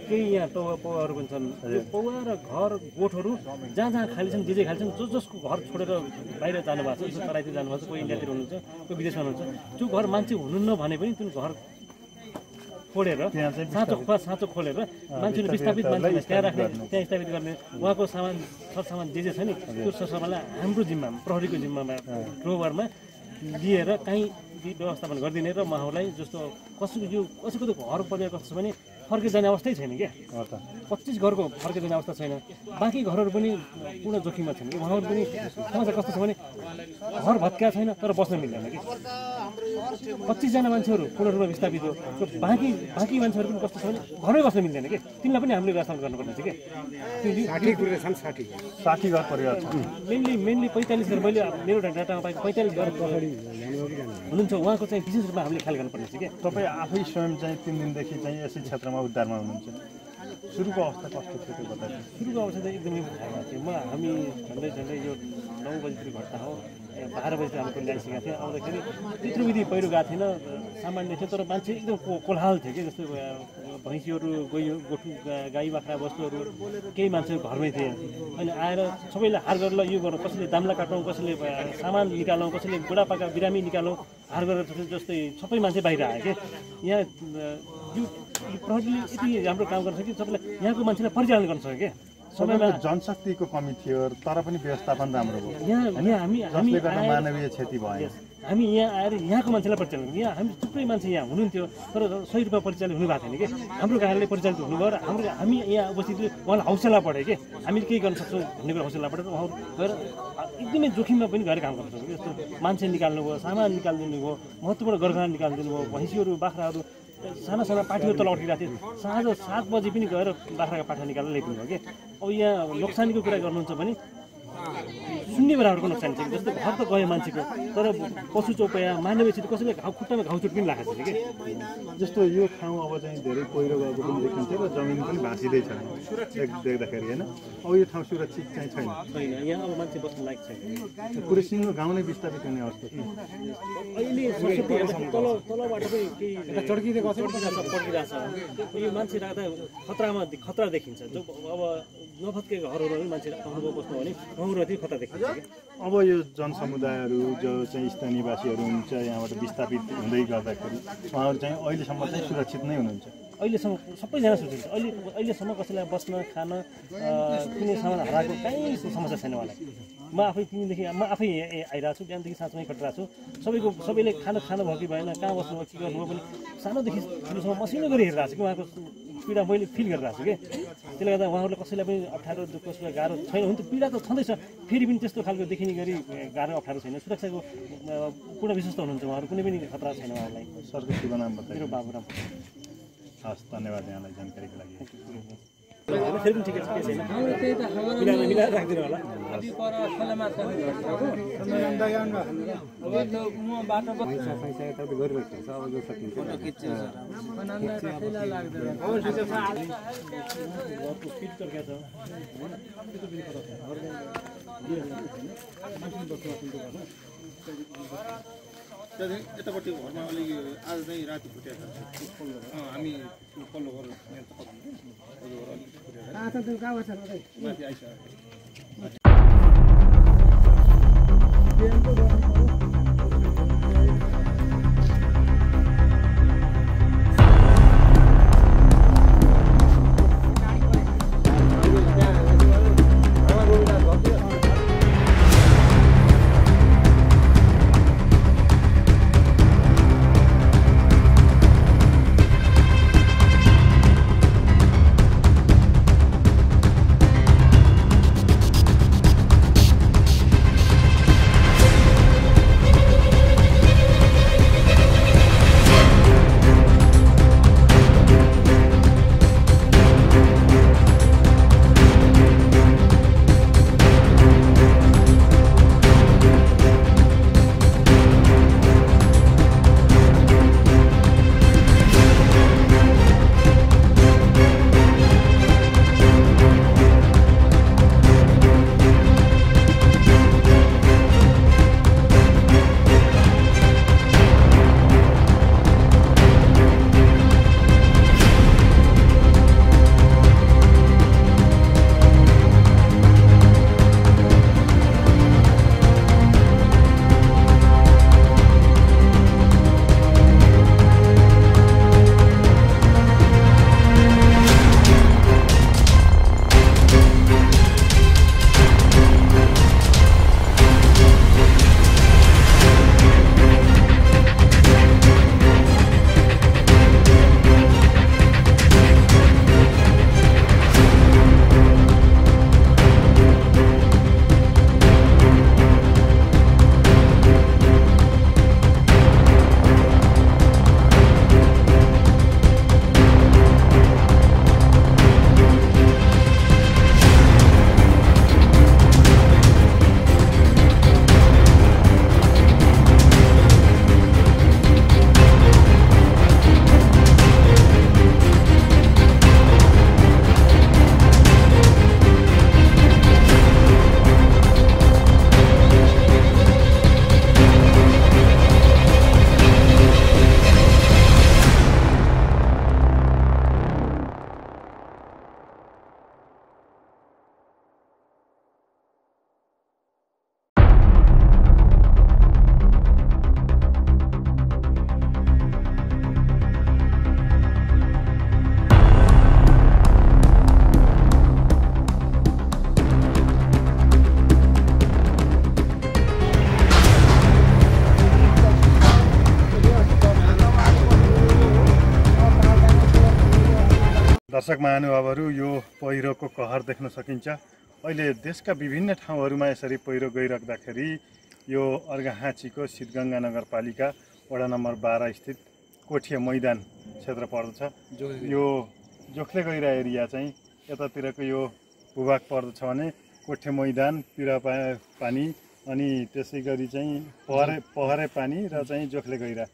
केही यहाँ पौवाहरू पनि छन्। पौवा र घर गोठहरू जहाँ खाली छन्, जे खाली छन्, जसको घर छोडेर बाहिर जानुभएको छ, जस्तो तराईतिर जानुभएको छ, कोही इन्डियातिर हुनुहुन्छ, कोही विदेशमा हुनुहुन्छ, त्यो घर मान्छे हुनुहुन्न भने पनि त्यो घर फोडेर साँचो खोलेर मान्छेले विस्थापित मान्छेलाई त्यहाँ राख्ने, त्यहाँ स्थापित गर्ने, उहाँको सरसामान जे छ नि त्यो सरसामानलाई हाम्रो जिम्मामा, प्रहरीको जिम्मामा रोभरमा लिएर काहीँ व्यवस्थापन गरिदिने र उहाँहरूलाई जस्तो कसैको त घर परिवार कस्तो छ भने फर्केर जाने अवस्थै छैन क्या। 25 घरको फर्केर जाने अवस्था छैन। बाँकी घरहरू पनि पूर्ण जोखिममा छैन कि। उहाँहरू पनि समाचार कस्तो छ भने घर भत्किया छैन तर बस्न मिल्दैन कि। 25 जना मान्छेहरू पूर्ण रूपमा विस्थापित हो। बाँकी मान्छेहरू पनि कस्तो छ भने घरमै बस्न मिल्दैन कि। तिनीलाई पनि हामीले व्यवस्थापन गर्नुपर्ने छ कि।
60 घर परिवार छ।
मेनली 45 घर, मैले मेरो डाटामा पाएको 45 घर हुनुहुन्छ। उहाँको चाहिँ विशेष रूपमा हामीले ख्याल गर्नुपर्ने छ कि।
तपाईँ आफै स्वयं चाहिँ 3 दिनदेखि चाहिँ यसै क्षेत्रमा उद्धारमा हुनुहुन्छ। सुरुको अवस्था कस्तो थियो त्यो बताइदिनु।
सुरुको अवस्था चाहिँ एकदमै खराब थियो। हामी झन्डै यो 9 बजीतिर घटना हो, 12 बजीतिर हामी पहिला आइसकेका थियौँ। आउँदाखेरि त्यत्रो विधि पहिरो गएको थिएन, सामान्य थियो, तर मान्छे एकदम कोलाहल थियो कि। जस्तो भैँसीहरू, गोठु, गाई बाख्रा बस्तुहरू केही मान्छेहरू घरमै थिए। अनि आएर सबैले हार गरेर यो गर्नु, कसैले दाम्ला काटौँ, कसैले सामान निकालौँ, कसैले बुढापाका बिरामी निकालौँ, हार गरेर जस्तै सबै मान्छे बाहिर आयो कि। यहाँ यो प्रहरीले यति राम्रो काम गर्छ कि सबैलाई यहाँको मान्छेलाई परिचालन गर्न सक्यो क्या।
समयमा जनशक्तिको कमी थियो तर पनि व्यवस्थापन राम्रो भयो।
हामी
मानवीय क्षति भयो।
हामी यहाँ आएर यहाँको मान्छेलाई परिचालन, यहाँ हामी थुप्रै मान्छे यहाँ हुनुहुन्थ्यो तर सही रूपमा परिचालन हुनुभएको थिएन कि। हाम्रो कार्यालय परिचालित हुनुभयो र हामी यहाँ उपस्थित उहाँलाई हौसला बढ्यो कि हामीले केही गर्न सक्छौँ भन्ने कुरा हौसला बढेर उहाँहरू गएर एकदमै जोखिममा पनि गएर काम गर्न सक्छौँ। जस्तो मान्छे निकाल्नु भयो, सामान निकालिदिनु भयो, महत्त्वपूर्ण गरगहना निकालिदिनु भयो, भैँसीहरू, बाख्राहरू, साना पाठीहरू तल उठिरहेको थियो। साँझ 7 बजी पनि गएर बाख्राको पाठा निकालेर ल्याइदिनु भयो कि। अब यहाँ नोक्सानीको कुरा गर्नुहुन्छ भने शून्य बराबरको नोक्सान छ। जस्तो घर त गयो मान्छेको, तर पशु चौपया मानवीय स्थिति कसैले खुट्टामा घाउचोट पनि लागेको छ कि।
जस्तो यो ठाउँ अब चाहिँ धेरै पहिरो गएको पनि देखिन्छ र जमिन पनि भाँसिँदै छ देख्दाखेरि होइन। अब यो ठाउँ सुरक्षित चाहिँ छैन।
यहाँ अब मान्छे बस्न लायक छैन।
पुरै सिङ्गो गाउँ नै विस्थापित हुने अवस्था छ।
अहिले तलबाट पनि केही चड्किरहेको छ। यो मान्छे राख्दा खतरा देखिन्छ। जो अब नफत्केको घरहरू पनि मान्छे आउनुभयो बस्नु भने गाउँहरूतिर खतरा देखिन्छ।
अब यो जनसमुदायहरू जो चाहिँ स्थानीयवासीहरू हुन्छ यहाँबाट विस्थापित हुँदै गर्दाखेरि उहाँहरू चाहिँ अहिलेसम्म चाहिँ सुरक्षित नै हुनुहुन्छ।
अहिलेसम्म सबैजना सुरक्षित छ। अहिलेसम्म कसैलाई बस्न खान कुनै सामान हराएको कहीँ समस्या छैन उहाँलाई। म आफै तिमीदेखि म आफै आइरहेको छु, बिहानदेखि साँझमै खटिरहेको छु। सबैले खाना भयो कि भएन, कहाँ बस्नुभयो के गर्नुभयो पनि सानोदेखि ठुलोसम्म मसिनो गरी हेरिरहेको छु कि उहाँको पीडा मैले फिल गरिरहेको छु कि। त्यसले गर्दा उहाँहरूले कसैलाई पनि अप्ठ्यारो दुःख सुख गाह्रो छैन। हुन त पीडा त छँदैछ, फेरि पनि त्यस्तो खालको देखिने गरी गाह्रो अप्ठ्यारो छैन। सुरक्षाको पूर्ण विश्वस्त हुनुहुन्छ उहाँहरू, कुनै पनि खतरा छैन उहाँहरूलाई।
सरको शुभ नाम बताइए।
मेरो बाबुराम।
हस्, धन्यवाद यहाँलाई जानकारीको लागि।
फेरि पनि ठिकै छ, केही छैन। मिलाएर राखिदिनु होला।
यतापट्टि घरमा अलिक आज चाहिँ राति फुटेको छ। हामी पल्लो घर माथि आइसक्यो।
दर्शक महानुभावहरू यो पहिरोको कहर देख्न सकिन्छ। अहिले देशका विभिन्न ठाउँहरूमा यसरी पहिरो गइराख्दाखेरि यो अर्घाहाँचीको सिद्धगङ्गा नगरपालिका वडा नम्बर 12 स्थित कोठिया मैदान क्षेत्र पर्दछ। यो जोख्ले गैरा एरिया चाहिँ यतातिरको यो भूभाग पर्दछ भने कोठे मैदान पिरा पानी अनि त्यसै गरी चाहिँ पहरे पानी र चाहिँ जोख्ले गहिरा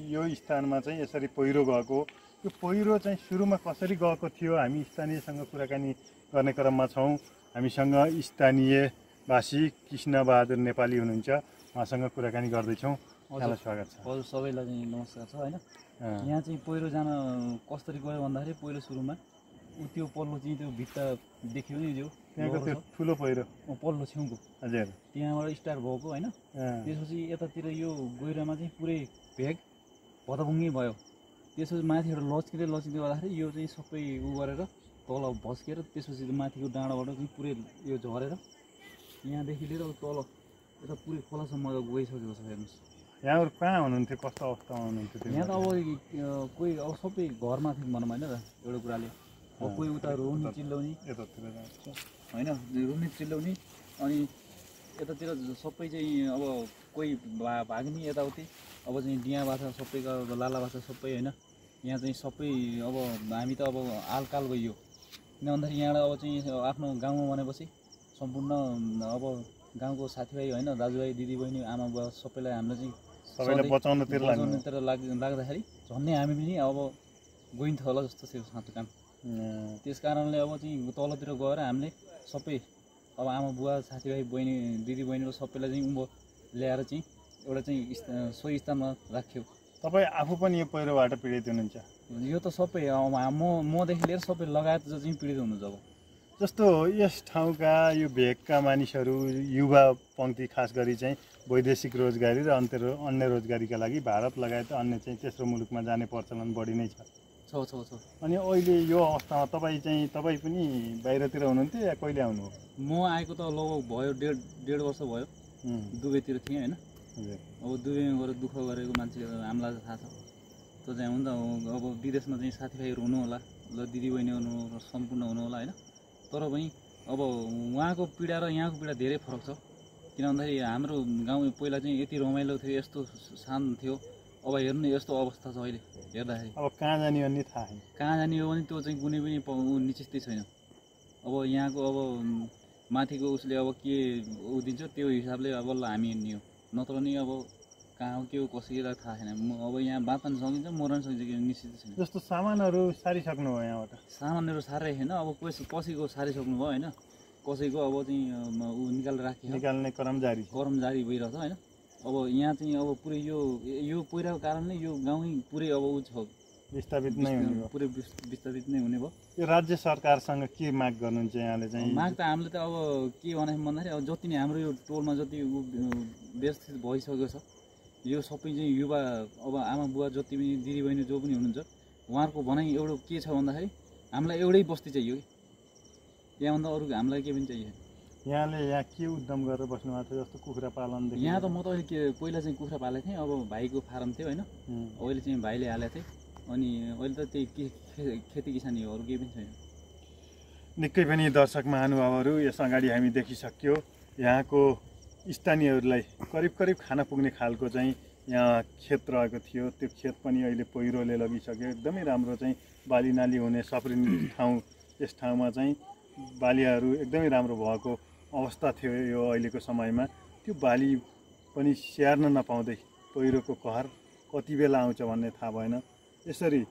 यो स्थानमा चाहिँ यसरी पहिरो गएको यो पहिरो चाहिँ सुरुमा कसरी गएको थियो हामी स्थानीयसँग कुराकानी गर्ने क्रममा छौँ। हामीसँग स्थानीयवासी कृष्णबहादुर नेपाली हुनुहुन्छ, उहाँसँग कुराकानी गर्दैछौँ। यहाँलाई स्वागत छ।
हजुर सबैलाई चाहिँ नमस्कार छ होइन। यहाँ चाहिँ पहिरो जान कसरी गयो भन्दाखेरि पहिलो सुरुमा त्यो पल्लो चाहिँ त्यो भित्ता देखियो नि जो
त्यहाँको त्यो ठुलो पहिरो
पल्लो छेउको
हजुर
त्यहाँबाट स्टार्ट भएको होइन। त्यसपछि यतातिर यो गहिरामा चाहिँ पुरै भेग भतभुङ्गी भयो। त्यसपछि माथिबाट लच्किँदै गर्दाखेरि यो चाहिँ सबै उ गरेर तल भस्केर त्यसपछि माथिको डाँडाबाट चाहिँ पुरै यो झरेर यहाँदेखि लिएर तल यता पुरै खोलासम्म गइसकेको छ। हेर्नुहोस्
यहाँहरू कहाँ हुनुहुन्थ्यो, कस्तो अवस्थामा हुनुहुन्थ्यो?
यहाँ त अब कोही अब सबै घरमा थियौँ भनौँ होइन त एउटा कुराले। अब कोही उता रुनी चिल्लाउने होइन, रुनी चिल्लाउने अनि यतातिर सबै चाहिँ अब कोही भाग्ने यताउति। अब चाहिँ डिया बाछा सबैको लाला बाछा सबै होइन। यहाँ चाहिँ सबै अब हामी त अब आलकाल गइयो किन भन्दाखेरि यहाँबाट अब चाहिँ आफ्नो गाउँमा भनेपछि सम्पूर्ण अब गाउँको साथीभाइ होइन, दाजुभाइ दिदीबहिनी आमा बुवा सबैलाई हामीले चाहिँ बचाउनतिर लाग्दाखेरि झन्डै हामी पनि अब गइन्थ्यो होला जस्तो थियो साँचो काम। त्यस कारणले अब चाहिँ तलतिर गएर हामीले सबै अब आमा बुवा साथीभाइ बहिनी दिदीबहिनीहरू सबैलाई चाहिँ उँभो ल्याएर चाहिँ एउटा चाहिँ सोही स्थानमा राख्यो।
तपाईँ आफू पनि यो पहिरोबाट पीडित हुनुहुन्छ?
यो त सबै मदेखि लिएर सबै लगायत चाहिँ पीडित हुनुहुन्छ। अब
जस्तो यस ठाउँका यो भेगका मानिसहरू युवा पङ्क्ति खास गरी चाहिँ वैदेशिक रोजगारी र अन्य रोजगारीका लागि भारत लगायत अन्य चाहिँ तेस्रो मुलुकमा जाने प्रचलन बढी नै छ। अनि अहिले यो अवस्थामा तपाईँ पनि बाहिरतिर हुनुहुन्थ्यो या कहिले आउनुभयो?
म आएको त लगभग भयो डेढ वर्ष भयो। दुबईतिर थिएँ होइन। अब दुबईमा गएर दुःख गरेको मान्छे हामीलाई थाहा छ। त्यो चाहिँ हुन्छ अब विदेशमा चाहिँ साथीभाइहरू हुनु होला, ल दिदीबहिनीहरू सम्पूर्ण हुनु होला होइन। तर पनि अब उहाँको पीडा र यहाँको पीडा धेरै फरक छ। किन भन्दाखेरि हाम्रो गाउँ पहिला चाहिँ यति रमाइलो थियो, यस्तो शान्त थियो। अब हेर्नु यस्तो अवस्था छ अहिले हेर्दाखेरि।
अब कहाँ जाने भन्ने थाहा छैन,
कहाँ जाने हो भने त्यो चाहिँ कुनै पनि निश्चितै छैन। अब यहाँको अब माथिको उसले अब के ऊ दिन्छ त्यो हिसाबले अब हामी हिँड्ने हो, नत्र नि अब कहाँ हो के हो कसैलाई थाहा छैन। अब यहाँ बाँच्न सकिन्छ मर्न सकिन्छ निश्चित छैन।
जस्तो सामानहरू सारिसक्नु भयो यहाँबाट?
सामानहरू साह्रै होइन, अब कसैको सारिसक्नु भयो होइन, कसैको अब चाहिँ ऊ निकाल्ने
क्रम जारी
भइरहेछ होइन। अब यहाँ चाहिँ अब पुरै यो पहिराको कारणले यो गाउँ पुरै अब ऊ छ
विस्थापित नै हुने भयो,
पुरै विस्थापित नै हुने भयो।
यो राज्य सरकारसँग के माग गर्नुहुन्छ यहाँले चाहिँ?
माग त हामीले त अब के भन्दाखेरि अब जति नै हाम्रो यो टोलमा जति व्यवस्थित भइसकेको छ यो सबै चाहिँ युवा अब आमा बुवा जति पनि दिदीबहिनी जो पनि हुनुहुन्छ उहाँहरूको भनाइ एउटा के छ भन्दाखेरि हामीलाई एउटै बस्ती चाहियो कि यहाँभन्दा अरू हामीलाई के पनि चाहियो।
यहाँले यहाँ के उद्यम गरेर बस्नु भएको छ? जस्तो कुखुरा पालनदेखि?
यहाँ त म त अहिले पहिला चाहिँ कुखुरा पालेको थिएँ। अब भाइको फार्म थियो होइन, अहिले चाहिँ भाइले हालेको थिएँ। अनि अहिले त त्यही खेती किसानी हो, अरू केही पनि छैन।
निकै पनि दर्शक महानुभावहरू यस अगाडि हामी देखिसक्यो यहाँको स्थानीयहरूलाई करिब खान पुग्ने खालको चाहिँ यहाँ खेत रहेको थियो। त्यो खेत पनि अहिले पहिरोले लगिसक्यो। एकदमै राम्रो चाहिँ बाली नाली हुने सप्रिने ठाउँ, यस ठाउँमा चाहिँ बालीहरू एकदमै राम्रो भएको अवस्था थियो यो अहिलेको समयमा। त्यो बाली पनि स्याहार्न नपाउँदै पहिरोको कहर कति बेला आउँछ भन्ने थाहा भएन। यसरी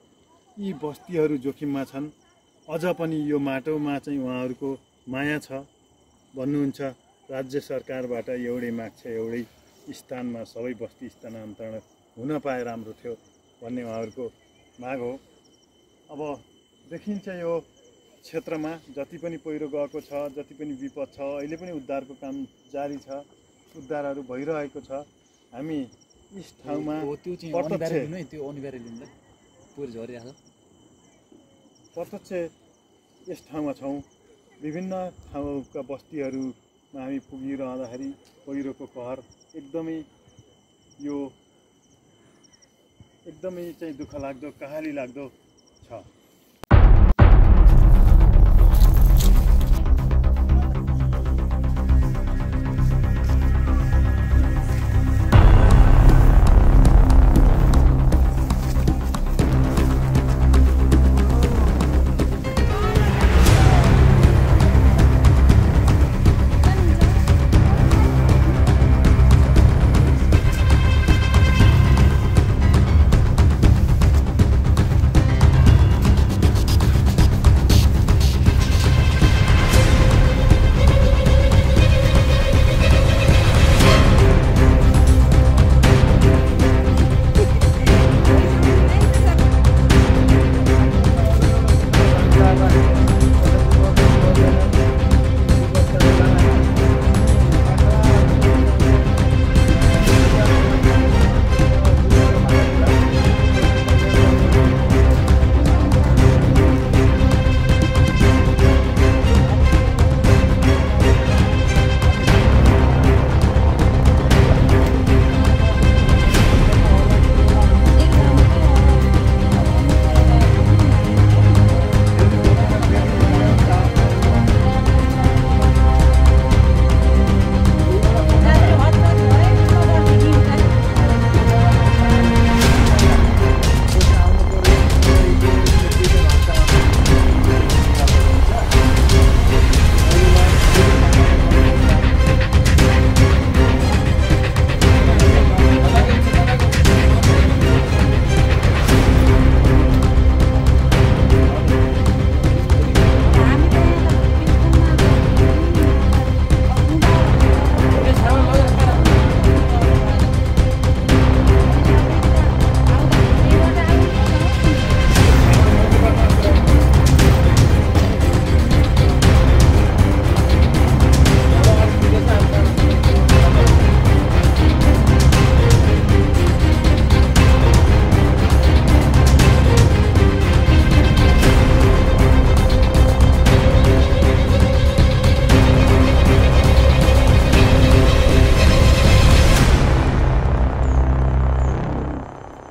यी बस्तीहरू जोखिममा छन्। अझ पनि यो माटोमा चाहिँ उहाँहरूको माया छ भन्नुहुन्छ। राज्य सरकारबाट एउटै माग छ, एउटै स्थानमा सबै बस्ती स्थानान्तरण हुन पाए राम्रो थियो भन्ने उहाँहरूको माग हो। अब देखिन्छ यो क्षेत्रमा जति पनि पहिरो गएको छ, जति पनि विपद छ, अहिले पनि उद्धारको काम जारी छ, उद्धारहरू भइरहेको छ। हामी यस ठाउँमा प्रत्यक्ष यस ठाउँमा छौँ। विभिन्न ठाउँका बस्तीहरूमा हामी पुगिरहँदाखेरि पहिरोको कहर एकदमै चाहिँ दुःख लाग्दो, कहाली लाग्दो छ।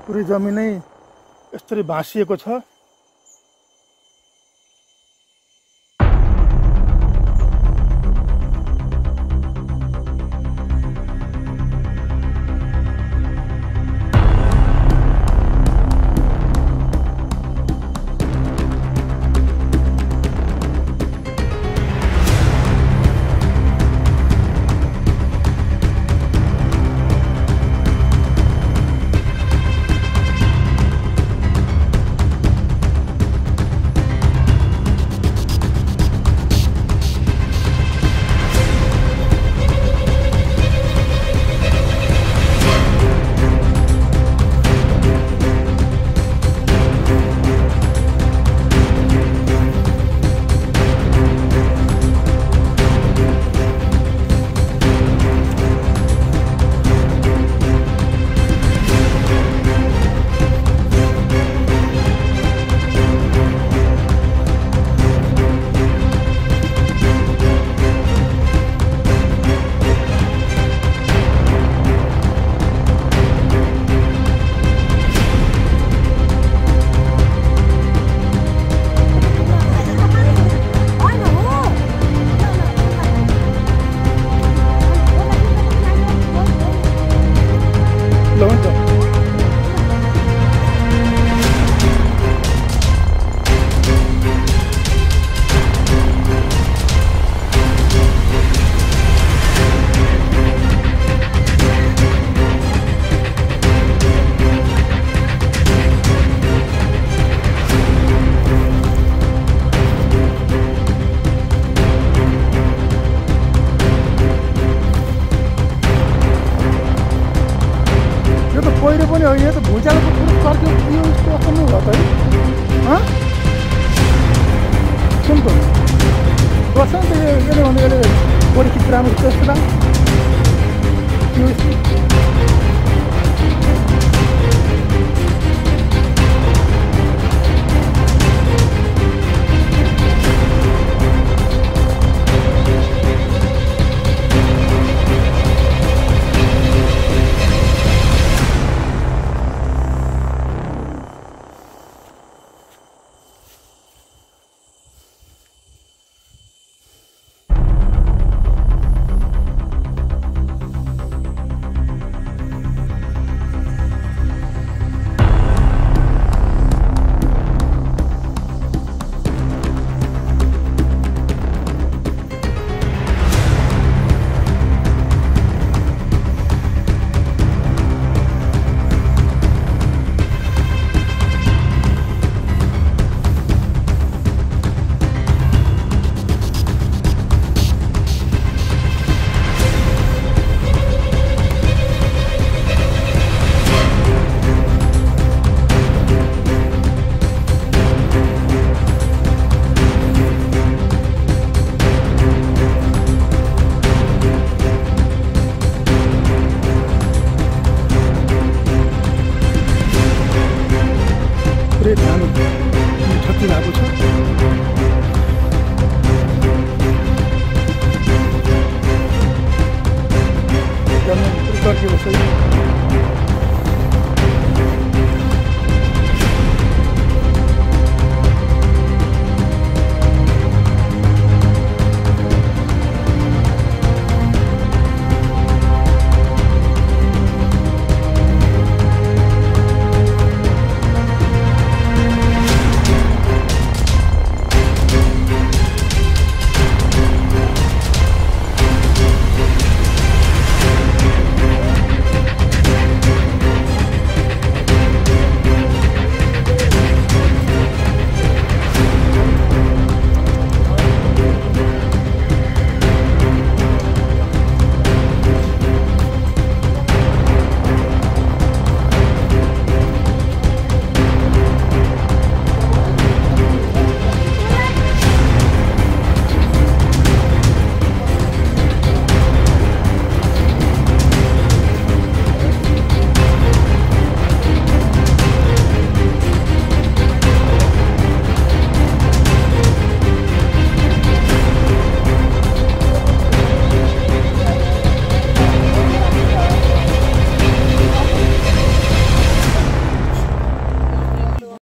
पुरै जमिनै यसरी भाँसिएको छ। पहिरो पनि होइन त भुइँचालोको पुरो चर्क्यो यो यस्तो अचम्म भयो त है सुन त गर्छ नि त यसले भने यसले बढी खिच राम्रो जस्तो क्षति भएको छ। जमिन